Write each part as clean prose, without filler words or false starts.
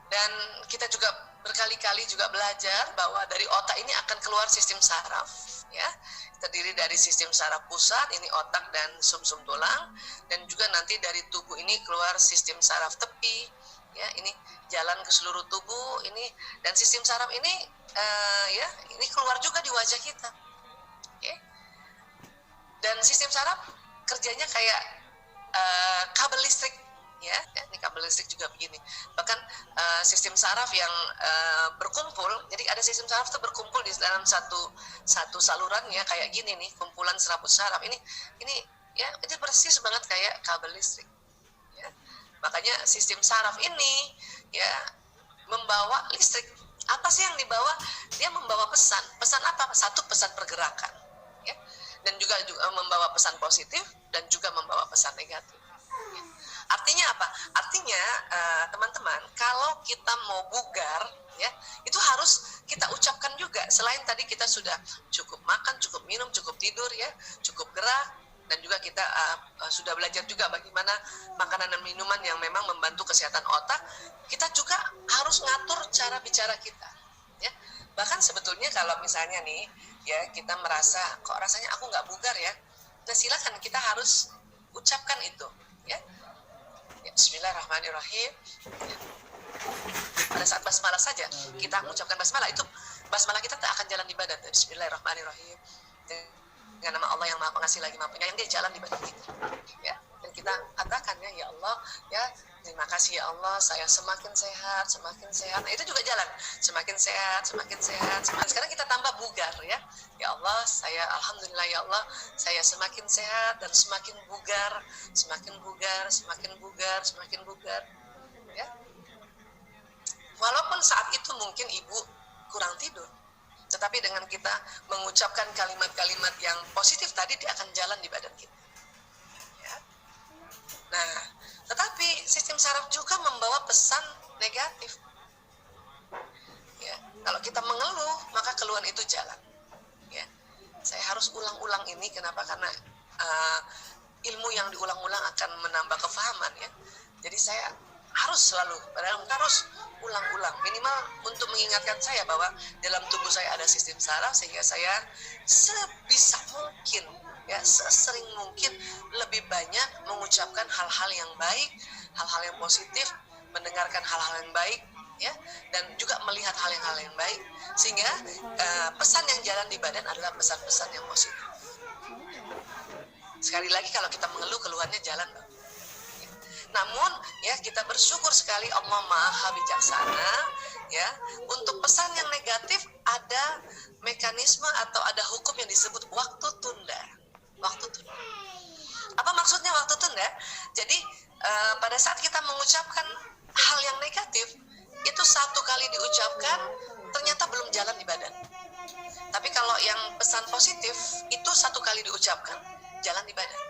Dan kita juga berkali-kali juga belajar bahwa dari otak ini akan keluar sistem saraf, ya, terdiri dari sistem saraf pusat, ini otak dan sumsum tulang, dan juga nanti dari tubuh ini keluar sistem saraf tepi, ya, ini jalan ke seluruh tubuh ini, dan sistem saraf ini ya, ini keluar juga di wajah kita, ya. Dan sistem saraf kerjanya kayak kabel listrik. Ya, ini kabel listrik juga begini. Bahkan sistem saraf yang berkumpul, jadi ada sistem saraf itu berkumpul di dalam satu saluran ya, kayak gini nih, kumpulan serabut saraf. Ini ya, ini persis banget kayak kabel listrik. Ya. Makanya sistem saraf ini ya membawa listrik. Apa sih yang dibawa? Dia membawa pesan. Pesan apa? Satu, pesan pergerakan. Ya. Dan juga membawa pesan positif dan juga membawa pesan negatif. Artinya apa? Artinya teman-teman, kalau kita mau bugar, ya, itu harus kita ucapkan juga. Selain tadi kita sudah cukup makan, cukup minum, cukup tidur, ya, cukup gerak, dan juga kita sudah belajar juga bagaimana makanan dan minuman yang memang membantu kesehatan otak. Kita juga harus ngatur cara bicara kita, ya. Bahkan sebetulnya kalau misalnya nih, ya, kita merasa kok rasanya aku nggak bugar ya, nah silakan kita harus ucapkan itu, ya. Bismillahirrahmanirrahim. Pada saat basmalah saja kita mengucapkan basmalah, itu basmalah kita tak akan jalan di badan. Bismillahirrahmanirrahim. Dengan nama Allah yang Maha Pengasih lagi Maha Penyayang, dia jalan di badan kita. Ya, dan kita katakan ya Allah, ya, terima kasih ya Allah, saya semakin sehat, semakin sehat. Nah, itu juga jalan, semakin sehat, semakin sehat. Sekarang kita tambah bugar, ya. Ya Allah, saya alhamdulillah ya Allah, saya semakin sehat dan semakin bugar, semakin bugar, semakin bugar, semakin bugar. Ya. Walaupun saat itu mungkin ibu kurang tidur, tetapi dengan kita mengucapkan kalimat-kalimat yang positif tadi, dia akan jalan di badan kita. Ya. Nah, tetapi sistem saraf juga membawa pesan negatif. Ya, kalau kita mengeluh, maka keluhan itu jalan. Ya, saya harus ulang-ulang ini. Kenapa? Karena ilmu yang diulang-ulang akan menambah kefahaman, ya. Jadi saya harus selalu, padahal harus ulang-ulang, minimal untuk mengingatkan saya bahwa dalam tubuh saya ada sistem saraf, sehingga saya sebisa mungkin, ya, sesering mungkin lebih banyak mengucapkan hal-hal yang baik, hal-hal yang positif, mendengarkan hal-hal yang baik, ya, dan juga melihat hal yang baik, sehingga pesan yang jalan di badan adalah pesan-pesan yang positif. Sekali lagi, kalau kita mengeluh, keluhannya jalan, Bang. Namun, ya, kita bersyukur sekali Allah Maha Bijaksana, ya. Untuk pesan yang negatif ada mekanisme atau ada hukum yang disebut waktu tunda. Waktu tunda. Apa maksudnya waktu tunda? Jadi pada saat kita mengucapkan hal yang negatif, itu satu kali diucapkan ternyata belum jalan di badan. Tapi kalau yang pesan positif itu satu kali diucapkan jalan di badan.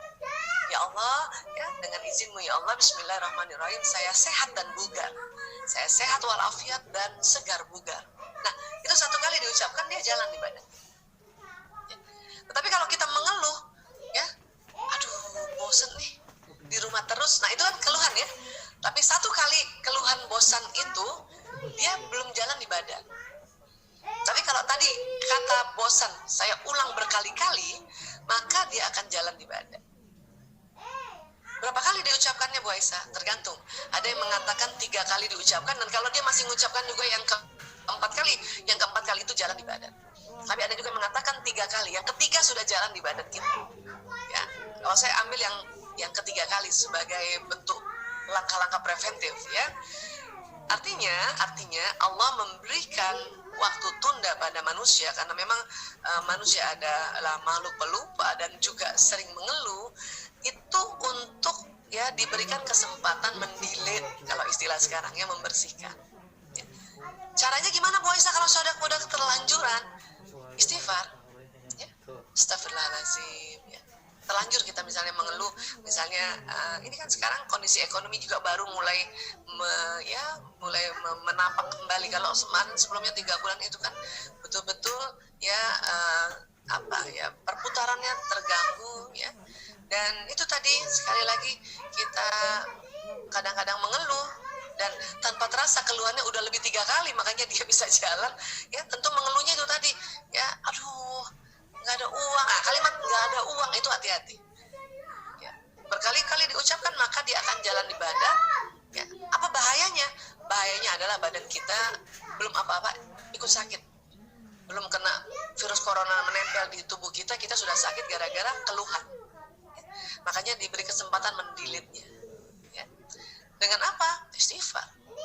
Ya Allah, ya, dengan izin-Mu ya Allah, bismillahirrahmanirrahim, saya sehat dan bugar. Saya sehat walafiat dan segar bugar. Nah, itu satu kali diucapkan, dia jalan di badan. Ya. Tetapi kalau kita mengeluh, ya, aduh, bosan nih, di rumah terus. Nah, itu kan keluhan, ya. Tapi satu kali keluhan bosan itu, dia belum jalan di badan. Tapi kalau tadi kata bosan saya ulang berkali-kali, maka dia akan jalan di badan. Berapa kali diucapkannya, Bu Aisyah? Tergantung. Ada yang mengatakan 3 kali diucapkan, dan kalau dia masih mengucapkan juga yang keempat kali itu jalan di badan. Tapi ada juga yang mengatakan 3 kali, yang ketiga sudah jalan di badan kita. Ya, kalau saya ambil yang ketiga kali sebagai bentuk langkah-langkah preventif, ya. Artinya Allah memberikan waktu tunda pada manusia karena memang manusia adalah makhluk pelupa dan juga sering mengeluh. Itu untuk, ya, diberikan kesempatan mendelete, kalau istilah sekarangnya, membersihkan. Ya. Caranya gimana, Bu Aisyah, kalau sudah terlanjuran? Istighfar, ya. Astagfirullahaladzim, ya. Terlanjur kita misalnya mengeluh, misalnya ini kan sekarang kondisi ekonomi juga baru mulai menapak kembali. Kalau sebelumnya 3 bulan itu kan betul-betul, ya, perputarannya terganggu, ya. Dan itu tadi sekali lagi kita kadang-kadang mengeluh, dan tanpa terasa keluhannya udah lebih 3 kali, makanya dia bisa jalan. Ya tentu mengeluhnya itu tadi, ya aduh nggak ada uang. Nah, kalimat nggak ada uang itu hati-hati. Ya, berkali-kali diucapkan maka dia akan jalan di badan. Ya, apa bahayanya? Bahayanya adalah badan kita belum apa-apa ikut sakit, belum kena virus corona menempel di tubuh kita, kita sudah sakit gara-gara keluhan. Ya, makanya diberi kesempatan mendelete-nya. Ya. Dengan apa? Istighfar.